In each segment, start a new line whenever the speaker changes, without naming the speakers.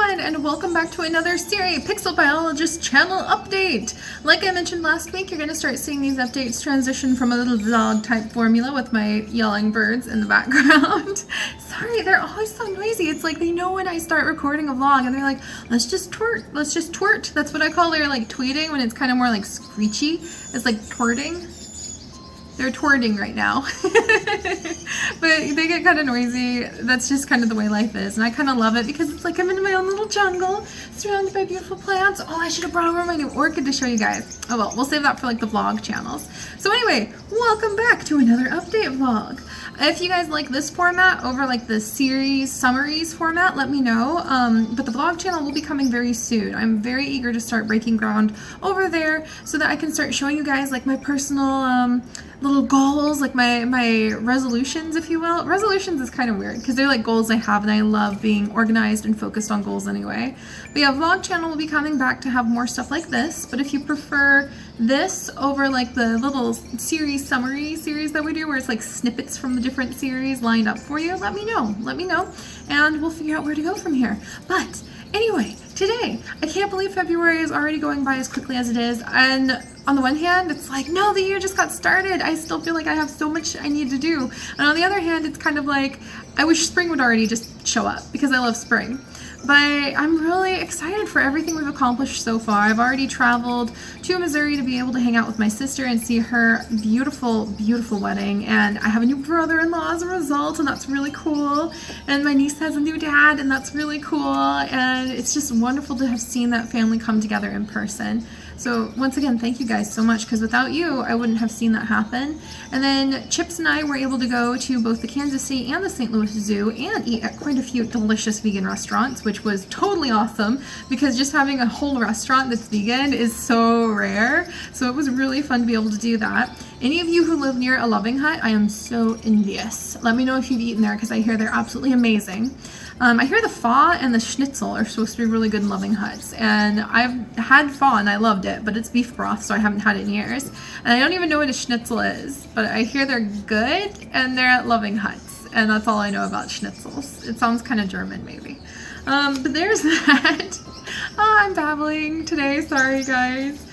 everyone, and welcome back to another Seri Pixel Biologist channel update. Like I mentioned last week, you're going to start seeing these updates transition from a little vlog type formula with my yelling birds in the background. Sorry, they're always so noisy. It's like they know when I start recording a vlog and they're like, let's just twerk. That's what I call their like tweeting when it's kind of more like screechy. It's like twerting. They're twerting right now. But they get kind of noisy. That's just kind of the way life is. And I kind of love it because it's like I'm in my own little jungle surrounded by beautiful plants. Oh, I should have brought over my new orchid to show you guys. Oh well, we'll save that for like the vlog channels. So anyway, welcome back to another update vlog. If you guys like this format over like the series summaries format, let me know. But the vlog channel will be coming very soon. I'm very eager to start breaking ground over there so that I can start showing you guys like my personal little goals, like my resolutions, if you will. Resolutions is kind of weird because they're like goals I have, and I love being organized and focused on goals anyway. But yeah, vlog channel will be coming back to have more stuff like this. But if you prefer this over like the little series summary series that we do where it's like snippets from the different series lined up for you, let me know, and we'll figure out where to go from here. But anyway, today, I can't believe February is already going by as quickly as it is, and on the one hand, it's like, no, the year just got started. I still feel like I have so much I need to do. And on the other hand, it's kind of like, I wish spring would already just show up because I love spring. But I'm really excited for everything we've accomplished so far. I've already traveled to Missouri to be able to hang out with my sister and see her beautiful, beautiful wedding. And I have a new brother-in-law as a result, and that's really cool. And my niece has a new dad, and that's really cool. And it's just wonderful to have seen that family come together in person. So once again, thank you guys so much, because without you, I wouldn't have seen that happen. And then Chips and I were able to go to both the Kansas City and the St. Louis Zoo and eat at quite a few delicious vegan restaurants, which was totally awesome because just having a whole restaurant that's vegan is so rare. So it was really fun to be able to do that. Any of you who live near a Loving Hut, I am so envious. Let me know if you've eaten there because I hear they're absolutely amazing. I hear the pho and the schnitzel are supposed to be really good in Loving Huts, and I've had pho and I loved it, but it's beef broth, so I haven't had it in years. And I don't even know what a schnitzel is, but I hear they're good and they're at Loving Huts, and that's all I know about schnitzels. It sounds kind of German maybe. But there's that. Oh, I'm babbling today, sorry guys.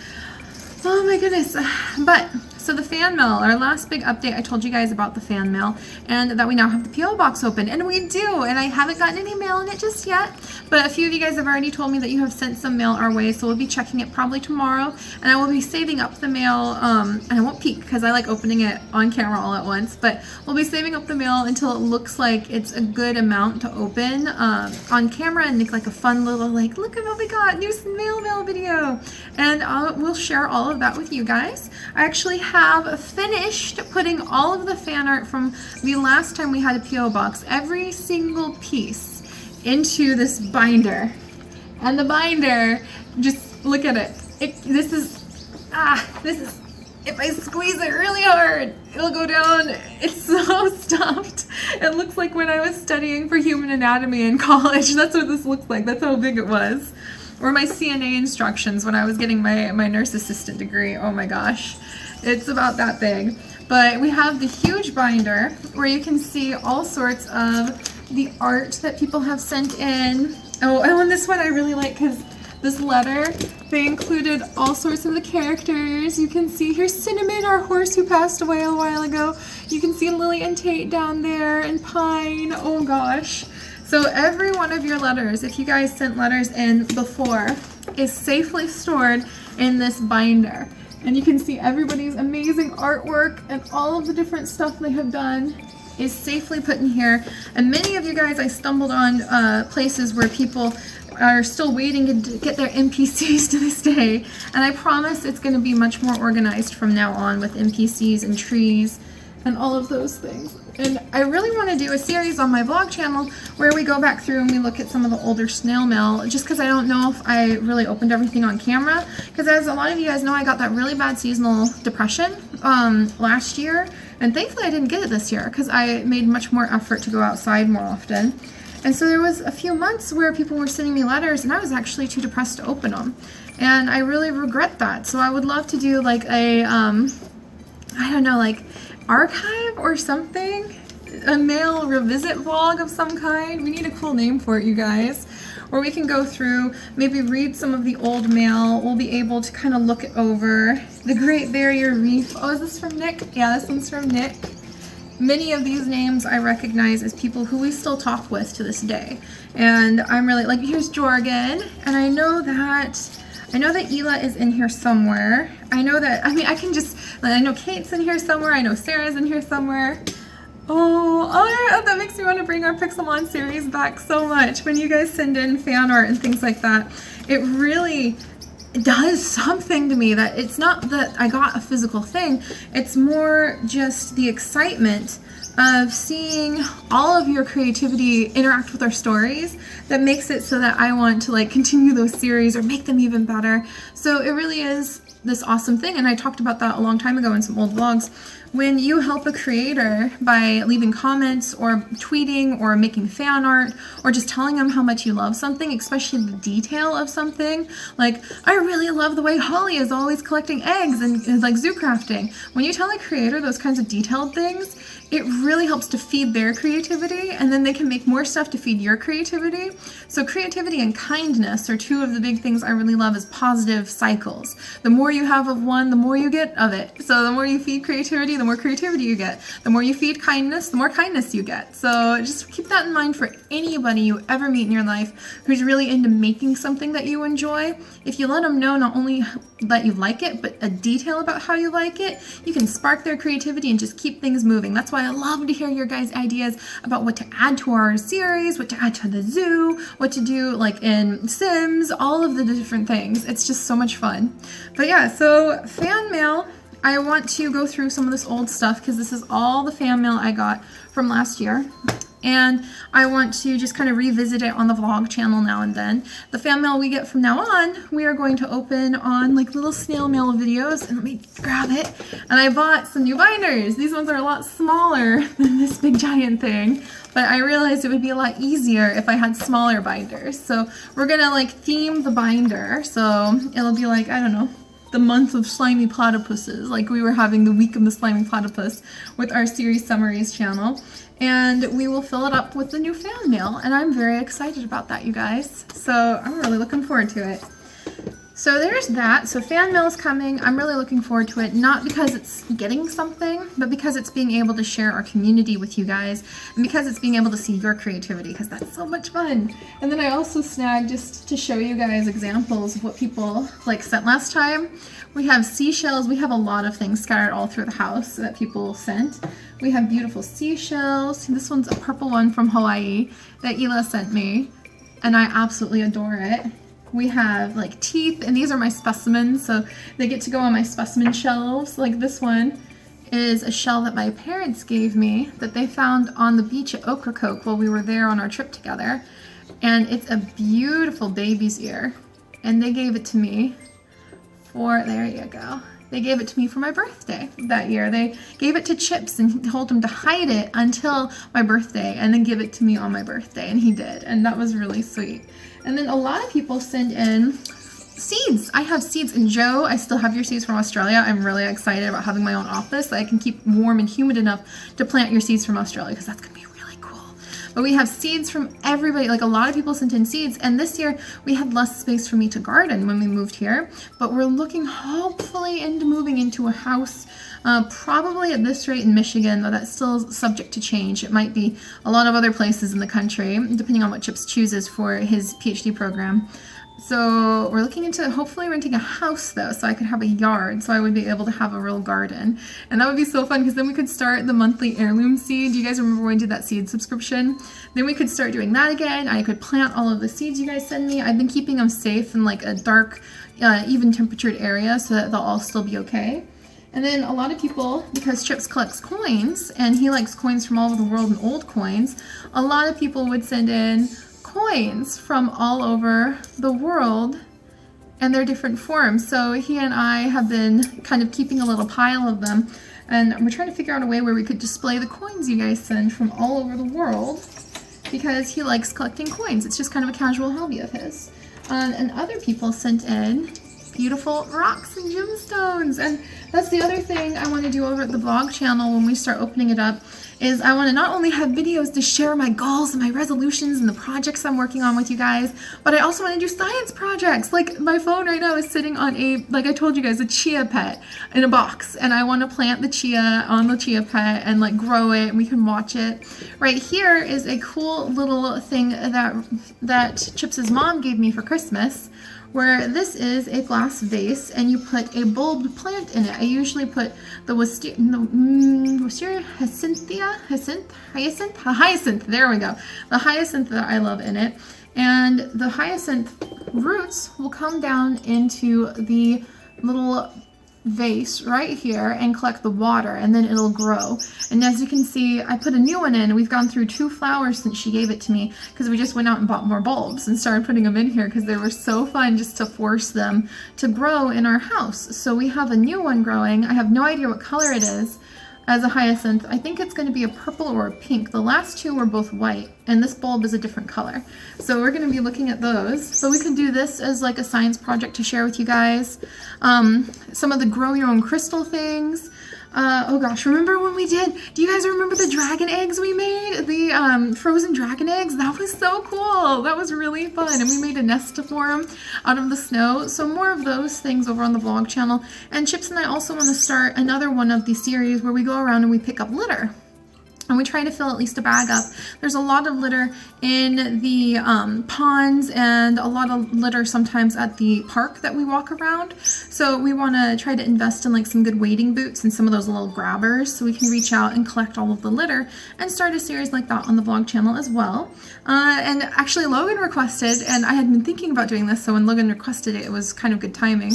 Oh my goodness. But so the fan mail, our last big update, I told you guys about the fan mail and that we now have the P.O. box open, and we do, and I haven't gotten any mail in it just yet, but a few of you guys have already told me that you have sent some mail our way, so we'll be checking it probably tomorrow, and I will be saving up the mail, and I won't peek because I like opening it on camera all at once, but we'll be saving up the mail until it looks like it's a good amount to open on camera and make like a fun little like, look at what we got, new snail mail video, and we'll share all of that with you guys. I actually have finished putting all of the fan art from the last time we had a P.O. box, every single piece, into this binder. And the binder, just look at it. This is, if I squeeze it really hard, it'll go down. It's so stuffed. It looks like when I was studying for human anatomy in college. That's what this looks like. That's how big it was. Or my CNA instructions when I was getting my nurse assistant degree. Oh my gosh. It's about that big. But we have the huge binder where you can see all sorts of the art that people have sent in. Oh, and this one I really like because this letter, they included all sorts of the characters. You can see here Cinnamon, our horse who passed away a while ago. You can see Lily and Tate down there, and Pine. Oh gosh. So every one of your letters, if you guys sent letters in before, is safely stored in this binder. And you can see everybody's amazing artwork and all of the different stuff they have done is safely put in here. And many of you guys, I stumbled on places where people are still waiting to get their NPCs to this day. And I promise it's going to be much more organized from now on with NPCs and trees and all of those things. And I really want to do a series on my vlog channel where we go back through and we look at some of the older snail mail, just because I don't know if I really opened everything on camera, because as a lot of you guys know, I got that really bad seasonal depression last year, and thankfully I didn't get it this year because I made much more effort to go outside more often. And so there was a few months where people were sending me letters and I was actually too depressed to open them, and I really regret that. So I would love to do like a I don't know, like archive or something, a mail revisit vlog of some kind. We need a cool name for it, you guys, or we can go through, maybe read some of the old mail. We'll be able to kind of look it over. The Great Barrier Reef. Oh, is this from Nick? Yeah, this one's from Nick. Many of these names I recognize as people who we still talk with to this day. And I'm really, like, here's Jorgen, and I know that Ela is in here somewhere. I know that, I mean, I know Kate's in here somewhere. I know Sarah's in here somewhere. Oh, that makes me want to bring our Pixelmon series back so much. When you guys send in fan art and things like that, it really does something to me. That it's not that I got a physical thing, it's more just the excitement of seeing all of your creativity interact with our stories that makes it so that I want to like continue those series or make them even better. So it really is this awesome thing, and I talked about that a long time ago in some old vlogs. When you help a creator by leaving comments or tweeting or making fan art or just telling them how much you love something, especially the detail of something, like, I really love the way Holly is always collecting eggs and is like zoo crafting. When you tell a creator those kinds of detailed things, it really helps to feed their creativity, and then they can make more stuff to feed your creativity. So creativity and kindness are two of the big things I really love as positive cycles. The more you have of one, the more you get of it. So the more you feed creativity, the more creativity you get. The more you feed kindness, the more kindness you get. So just keep that in mind for anybody you ever meet in your life who's really into making something that you enjoy. If you let them know not only that you like it, but a detail about how you like it, you can spark their creativity and just keep things moving. That's why I love to hear your guys' ideas about what to add to our series, what to add to the zoo, what to do like in Sims, all of the different things. It's just so much fun. But yeah, so fan mail. I want to go through some of this old stuff because this is all the fan mail I got from last year. And I want to just kind of revisit it on the vlog channel now and then. The fan mail we get from now on, we are going to open on like little snail mail videos. And let me grab it. And I bought some new binders. These ones are a lot smaller than this big giant thing. But I realized it would be a lot easier if I had smaller binders. So we're going to like theme the binder. So it'll be like, I don't know, the month of slimy platypuses. Like we were having the week of the slimy platypus with our series summaries channel. And we will fill it up with the new fan mail, and I'm very excited about that, you guys. So I'm really looking forward to it. So there's that. So fan mail is coming. I'm really looking forward to it, not because it's getting something, but because it's being able to share our community with you guys, and because it's being able to see your creativity, because that's so much fun. And then I also snagged, just to show you guys examples of what people like sent last time. We have seashells. We have a lot of things scattered all through the house that people sent. We have beautiful seashells. This one's a purple one from Hawaii that Ela sent me, and I absolutely adore it. We have like teeth, and these are my specimens, so they get to go on my specimen shelves. Like this one is a shell that my parents gave me that they found on the beach at Ocracoke while we were there on our trip together. And it's a beautiful baby's ear, and they gave it to me for, there you go. They gave it to me for my birthday that year. They gave it to Chips and told him to hide it until my birthday and then give it to me on my birthday, and he did, and that was really sweet. And then a lot of people send in seeds. I have seeds, and Joe, I still have your seeds from Australia. I'm really excited about having my own office so I can keep warm and humid enough to plant your seeds from Australia, because that's going to be really cool. But we have seeds from everybody. Like a lot of people sent in seeds, and this year we had less space for me to garden when we moved here, but we're looking hopefully into moving into a house probably at this rate in Michigan, though that's still subject to change. It might be a lot of other places in the country, depending on what Chips chooses for his PhD program. So we're looking into hopefully renting a house though, so I could have a yard, so I would be able to have a real garden. And that would be so fun, because then we could start the monthly heirloom seed. You guys remember when we did that seed subscription? Then we could start doing that again. I could plant all of the seeds you guys send me. I've been keeping them safe in like a dark, even temperatured area so that they'll all still be okay. And then a lot of people, because Chips collects coins, and he likes coins from all over the world and old coins, a lot of people would send in coins from all over the world and their different forms. So he and I have been kind of keeping a little pile of them, and we're trying to figure out a way where we could display the coins you guys send from all over the world, because he likes collecting coins. It's just kind of a casual hobby of his. And other people sent in beautiful rocks and gemstones, and that's the other thing I want to do over at the vlog channel when we start opening it up, is I want to not only have videos to share my goals and my resolutions and the projects I'm working on with you guys, but I also want to do science projects. Like my phone right now is sitting on like I told you guys, a chia pet in a box, and I want to plant the chia on the chia pet and like grow it, and we can watch it. Right here is a cool little thing that Chips's mom gave me for Christmas, where this is a glass vase and you put a bulbed plant in it. I usually put the wisteria hyacinth, there we go, the hyacinth that I love in it, and the hyacinth roots will come down into the little vase right here and collect the water, and then it'll grow. And as you can see, I put a new one in. We've gone through 2 flowers since she gave it to me, because we just went out and bought more bulbs and started putting them in here because they were so fun just to force them to grow in our house. So we have a new one growing. I have no idea what color it is as a hyacinth. I think it's going to be a purple or a pink. The last 2 were both white, and this bulb is a different color. So we're going to be looking at those. So we could do this as like a science project to share with you guys. Some of the grow your own crystal things. Oh gosh, remember when do you guys remember the dragon eggs we made? The frozen dragon eggs? That was so cool. That was really fun. And we made a nest for them out of the snow. So more of those things over on the vlog channel. And Chips and I also want to start another one of these series where we go around and we pick up litter. And we try to fill at least a bag up. There's a lot of litter in the ponds, and a lot of litter sometimes at the park that we walk around. So we want to try to invest in like some good wading boots and some of those little grabbers, so we can reach out and collect all of the litter and start a series like that on the vlog channel as well. And actually Logan requested, and I had been thinking about doing this, so when Logan requested it, it was kind of good timing.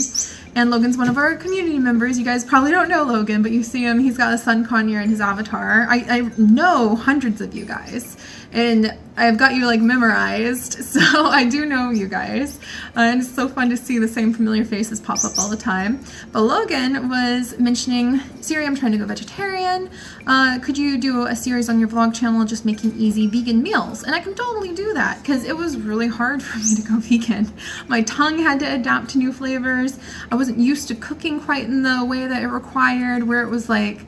And Logan's one of our community members. You guys probably don't know Logan, but you see him. He's got a sun conure in his avatar. I know hundreds of you guys, and I've got you like memorized, so I do know you guys. And it's so fun to see the same familiar faces pop up all the time. But Logan was mentioning, Seri, I'm trying to go vegetarian. Could you do a series on your vlog channel just making easy vegan meals? And I can totally do that, because it was really hard for me to go vegan. My tongue had to adapt to new flavors. I wasn't used to cooking quite in the way that it required, where it was like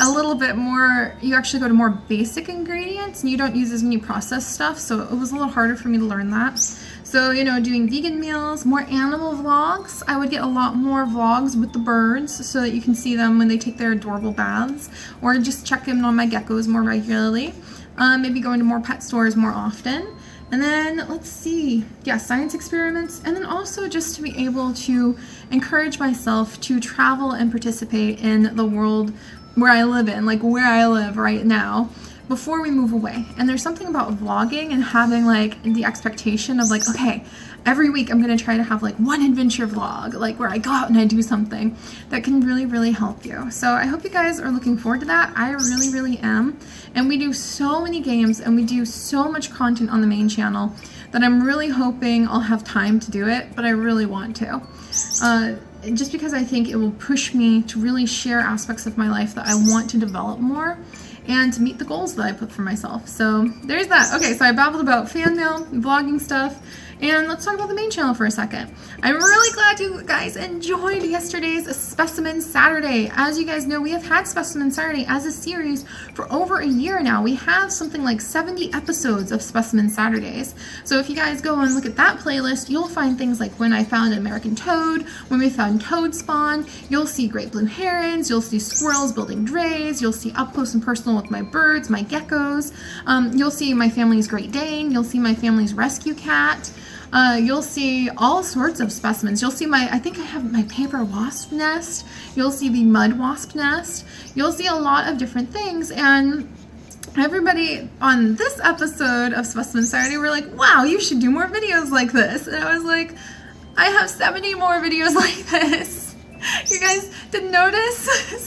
a little bit more, you actually go to more basic ingredients and you don't use as many processed stuff, so it was a little harder for me to learn that. So, you know, doing vegan meals, more animal vlogs. I would get a lot more vlogs with the birds so that you can see them when they take their adorable baths, or just check in on my geckos more regularly. Maybe going to more pet stores more often. And then, let's see, yeah, science experiments, and then also just to be able to encourage myself to travel and participate in the world where I live in, like where I live right now, before we move away. And there's something about vlogging and having like the expectation of like, okay, every week I'm going to try to have like one adventure vlog, like where I go out and I do something that can really, really help you. So I hope you guys are looking forward to that. I really, really am. And we do so many games and we do so much content on the main channel that I'm really hoping I'll have time to do it, but I really want to. Just because I think it will push me to really share aspects of my life that I want to develop more and to meet the goals that I put for myself. So there's that. Okay, so I babbled about fan mail, vlogging stuff, and let's talk about the main channel for a second. I'm really glad you guys enjoyed yesterday's Specimen Saturday. As you guys know, we have had Specimen Saturday as a series for over a year now. We have something like 70 episodes of Specimen Saturdays. So if you guys go and look at that playlist, you'll find things like when I found an American toad, when we found toad spawn, you'll see great blue herons, you'll see squirrels building drays, you'll see up close and personal with my birds, my geckos, you'll see my family's Great Dane, you'll see my family's rescue cat. You'll see all sorts of specimens. You'll see I think I have my paper wasp nest. You'll see the mud wasp nest. You'll see a lot of different things. And everybody on this episode of Specimen Saturday were like, wow, you should do more videos like this. And I was like, I have 70 more videos like this. You guys didn't notice?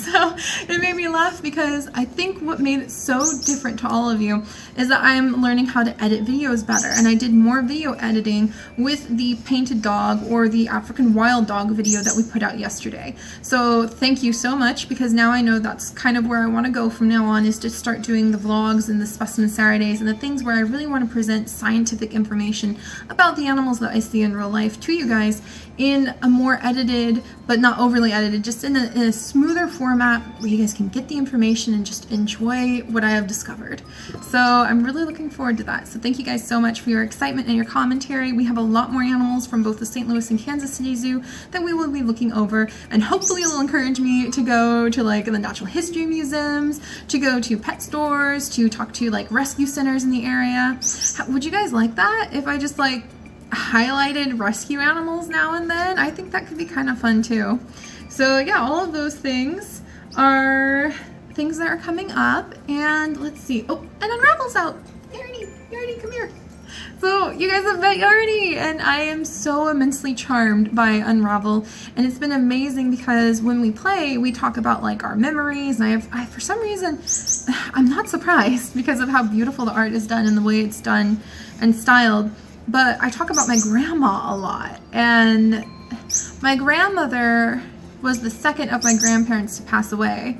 So it made me laugh, because I think what made it so different to all of you is that I'm learning how to edit videos better. And I did more video editing with the painted dog or the African wild dog video that we put out yesterday. So thank you so much, because now I know that's kind of where I want to go from now on, is to start doing the vlogs and the Specimen Saturdays and the things where I really want to present scientific information about the animals that I see in real life to you guys in a more edited but not overly edited, just in a smoother format where you guys can get the information and just enjoy what I have discovered. So I'm really looking forward to that. So thank you guys so much for your excitement and your commentary. We have a lot more animals from both the St. Louis and Kansas City Zoo that we will be looking over, and hopefully it will encourage me to go to like the natural history museums, to go to pet stores, to talk to like rescue centers in the area. Would you guys like that if I just like highlighted rescue animals now and then? I think that could be kind of fun too. So yeah, all of those things are things that are coming up. And let's see. Oh, and Unravel's out. Yarny, come here. So you guys have met Yarny, and I am so immensely charmed by Unravel, and it's been amazing because when we play, we talk about like our memories, and I for some reason, I'm not surprised because of how beautiful the art is done and the way it's done and styled, but I talk about my grandma a lot, and my grandmother was the second of my grandparents to pass away,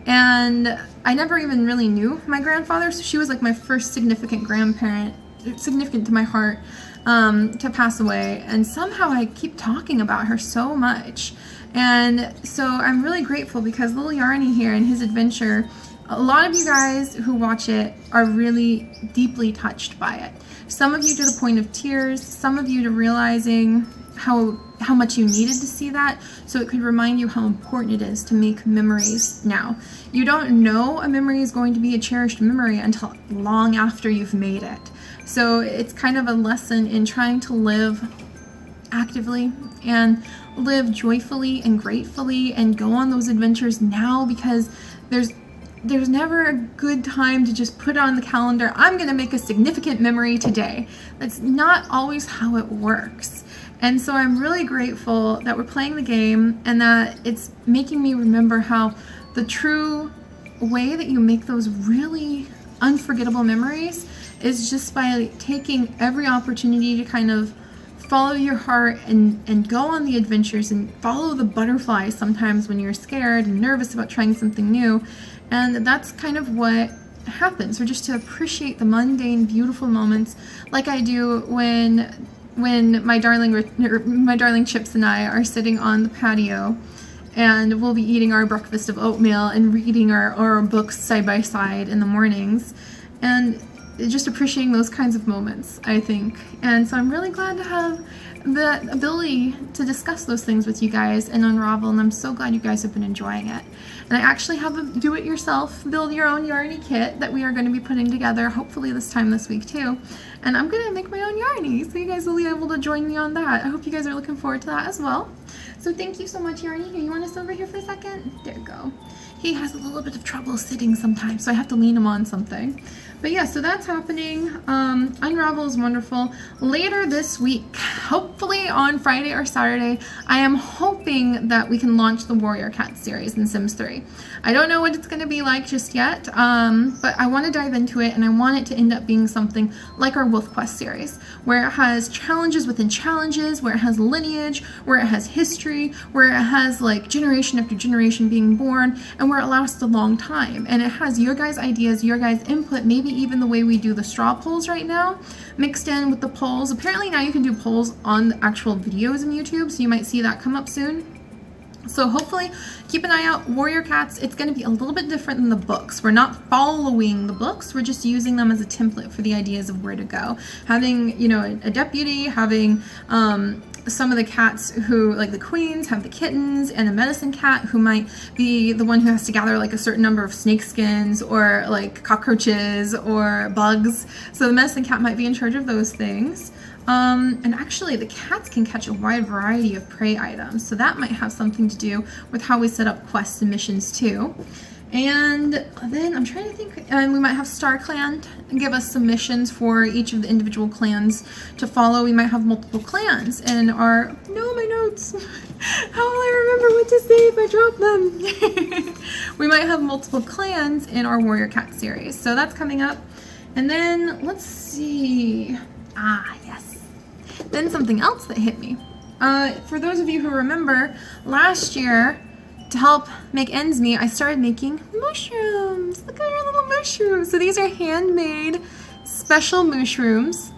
and I never even really knew my grandfather, so she was like my first significant grandparent, significant to my heart, to pass away, and somehow I keep talking about her so much. And so I'm really grateful because little Yarny here and his adventure, a lot of you guys who watch it are really deeply touched by it. Some of you to the point of tears, some of you to realizing how much you needed to see that, so it could remind you how important it is to make memories now. You don't know a memory is going to be a cherished memory until long after you've made it. So it's kind of a lesson in trying to live actively and live joyfully and gratefully and go on those adventures now, because there's never a good time to just put on the calendar, I'm going to make a significant memory today. That's not always how it works. And so I'm really grateful that we're playing the game and that it's making me remember how the true way that you make those really unforgettable memories is just by taking every opportunity to kind of follow your heart and go on the adventures and follow the butterflies sometimes when you're scared and nervous about trying something new. And that's kind of what happens. Or just to appreciate the mundane, beautiful moments like I do when my darling Chips and I are sitting on the patio, and we'll be eating our breakfast of oatmeal and reading our books side by side in the mornings, and just appreciating those kinds of moments, I think. And so I'm really glad to have the ability to discuss those things with you guys and Unravel, and I'm so glad you guys have been enjoying it. And I actually have a do-it-yourself, build-your-own Yarny kit that we are going to be putting together, hopefully this week too. And I'm going to make my own Yarny, so you guys will be able to join me on that. I hope you guys are looking forward to that as well. So thank you so much, Yarny. Here, you want us over here for a second? There you go. He has a little bit of trouble sitting sometimes, so I have to lean him on something. But yeah, so that's happening. Unravel is wonderful. Later this week, hopefully on Friday or Saturday, I am hoping that we can launch the Warrior Cat series in Sims 3. I don't know what it's going to be like just yet, but I want to dive into it, and I want it to end up being something like our Wolf Quest series, where it has challenges within challenges, where it has lineage, where it has history, where it has like generation after generation being born, and where it lasts a long time. And it has your guys' ideas, your guys' input, maybe even the way we do the straw polls right now, mixed in with the polls. Apparently now you can do polls on the actual videos in YouTube, so you might see that come up soon. So hopefully keep an eye out. Warrior Cats, it's going to be a little bit different than the books. We're not following the books, we're just using them as a template for the ideas of where to go. Having, you know, a deputy, having some of the cats who, like the queens, have the kittens, and a medicine cat who might be the one who has to gather like a certain number of snake skins or like cockroaches or bugs. So the medicine cat might be in charge of those things. And actually the cats can catch a wide variety of prey items, so that might have something to do with how we set up quests and missions too. And then I'm trying to think, we might have Star Clan give us some missions for each of the individual clans to follow. We might have multiple clans in our, no, my notes, how will I remember what to say if I drop them? We might have multiple clans in our Warrior Cat series, so that's coming up. And then let's see, yes. Then something else that hit me. For those of you who remember, last year, to help make ends meet, I started making mushrooms. Look at our little mushrooms. So these are handmade special mushrooms.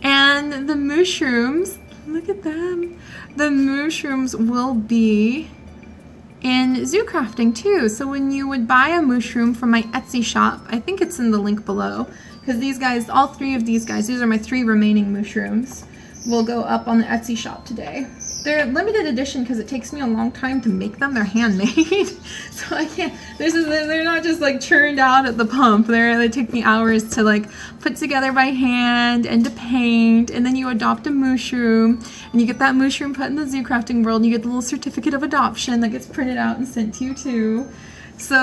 And the mushrooms, look at them. The mushrooms will be in zoo crafting too. So when you would buy a Mooshroom from my Etsy shop, I think it's in the link below, because these guys, all three of these guys, these are my 3 remaining Mooshrooms, will go up on the Etsy shop today. They're limited edition because it takes me a long time to make them. They're handmade, so I can't. They're not just like churned out at the pump. They take me hours to like put together by hand and to paint, and then you adopt a Mooshroom, and you get that Mooshroom put in the zoo crafting world. And you get the little certificate of adoption that gets printed out and sent to you too. So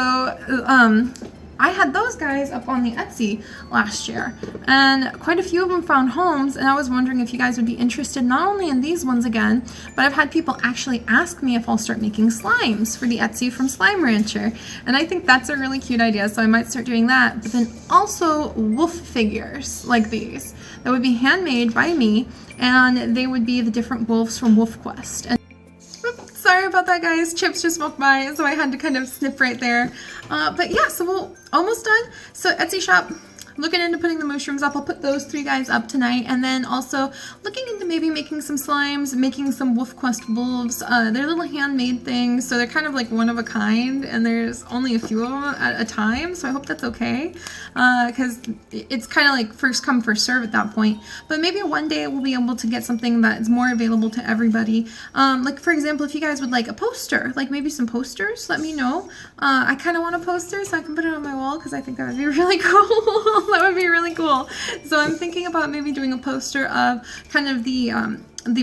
I had those guys up on the Etsy last year, and quite a few of them found homes, and I was wondering if you guys would be interested not only in these ones again, but I've had people actually ask me if I'll start making slimes for the Etsy from Slime Rancher, and I think that's a really cute idea, so I might start doing that. But then also wolf figures like these that would be handmade by me, and they would be the different wolves from Wolf Quest. And sorry about that, guys. Chips just walked by, so I had to kind of snip right there. But yeah, so we're almost done. So Etsy shop, looking into putting the Mooshrooms up. I'll put those 3 guys up tonight, and then also looking into maybe making some slimes, making some Wolf Quest wolves. They're little handmade things, so they're kind of like one of a kind, and there's only a few of them at a time, so I hope that's okay, because it's kind of like first come first serve at that point. But maybe one day we'll be able to get something that's more available to everybody. Like for example, if you guys would like a poster, like maybe some posters, let me know. I kind of want a poster so I can put it on my wall, because I think that would be really cool. That would be really cool. So I'm thinking about maybe doing a poster of kind of the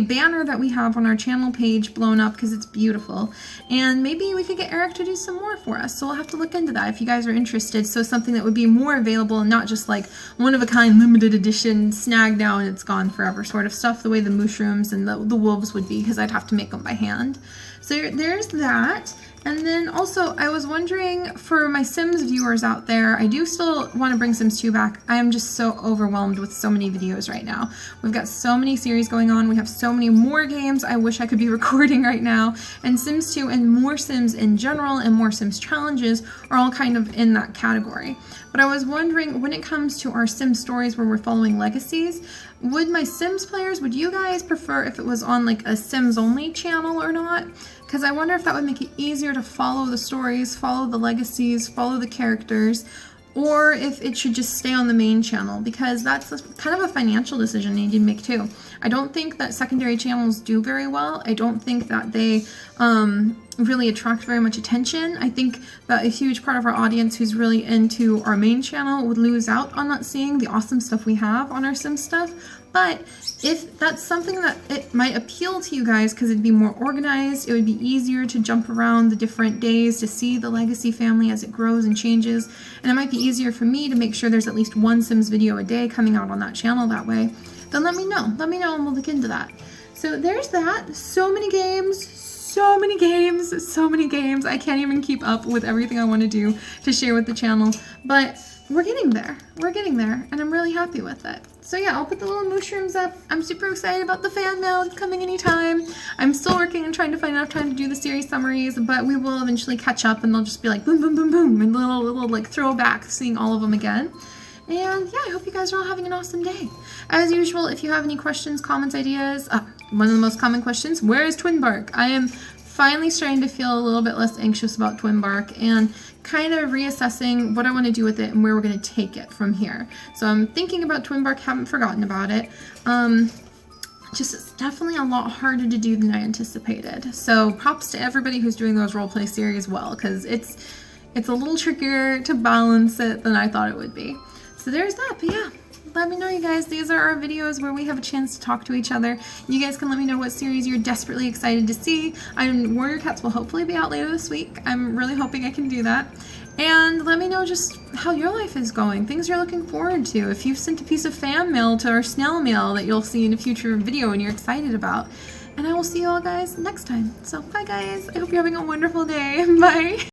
banner that we have on our channel page blown up, because it's beautiful, and maybe we could get Eric to do some more for us. So we'll have to look into that if you guys are interested. So something that would be more available and not just like one of a kind limited edition snag now and it's gone forever sort of stuff, the way the Mooshrooms and the wolves would be, because I'd have to make them by hand. So there's that. And then also, I was wondering for my Sims viewers out there, I do still want to bring Sims 2 back. I am just so overwhelmed with so many videos right now. We've got so many series going on. We have so many more games I wish I could be recording right now. And Sims 2 and more Sims in general and more Sims challenges are all kind of in that category. But I was wondering, when it comes to our Sim stories where we're following legacies, would my Sims players, would you guys prefer if it was on like a Sims only channel or not? Because I wonder if that would make it easier to follow the stories, follow the legacies, follow the characters, or if it should just stay on the main channel, because that's kind of a financial decision you need to make too. I don't think that secondary channels do very well. I don't think that they really attract very much attention. I think that a huge part of our audience who's really into our main channel would lose out on not seeing the awesome stuff we have on our Sim stuff. But if that's something that it might appeal to you guys, because it'd be more organized, it would be easier to jump around the different days to see the legacy family as it grows and changes, and it might be easier for me to make sure there's at least one Sims video a day coming out on that channel that way, then let me know. Let me know and we'll look into that. So there's that. So many games. So many games. So many games. I can't even keep up with everything I want to do to share with the channel, but we're getting there. We're getting there, and I'm really happy with it. So yeah, I'll put the little Mooshrooms up. I'm super excited about the fan mail. It's coming anytime. I'm still working and trying to find enough time to do the series summaries, but we will eventually catch up, and they'll just be like boom, boom, boom, boom, and little like throwback, seeing all of them again. And yeah, I hope you guys are all having an awesome day. As usual, if you have any questions, comments, ideas, one of the most common questions, where is Twin Bark? I am finally starting to feel a little bit less anxious about Twin Bark and kind of reassessing what I want to do with it and where we're going to take it from here. So I'm thinking about Twin Bark, haven't forgotten about it. Just it's definitely a lot harder to do than I anticipated. So props to everybody who's doing those roleplay series well, because it's a little trickier to balance it than I thought it would be. So there's that, but yeah. Let me know, you guys. These are our videos where we have a chance to talk to each other. You guys can let me know what series you're desperately excited to see. Warrior Cats will hopefully be out later this week. I'm really hoping I can do that. And let me know just how your life is going, things you're looking forward to. If you've sent a piece of fan mail to our snail mail that you'll see in a future video and you're excited about. And I will see you all guys next time. So bye guys. I hope you're having a wonderful day. Bye.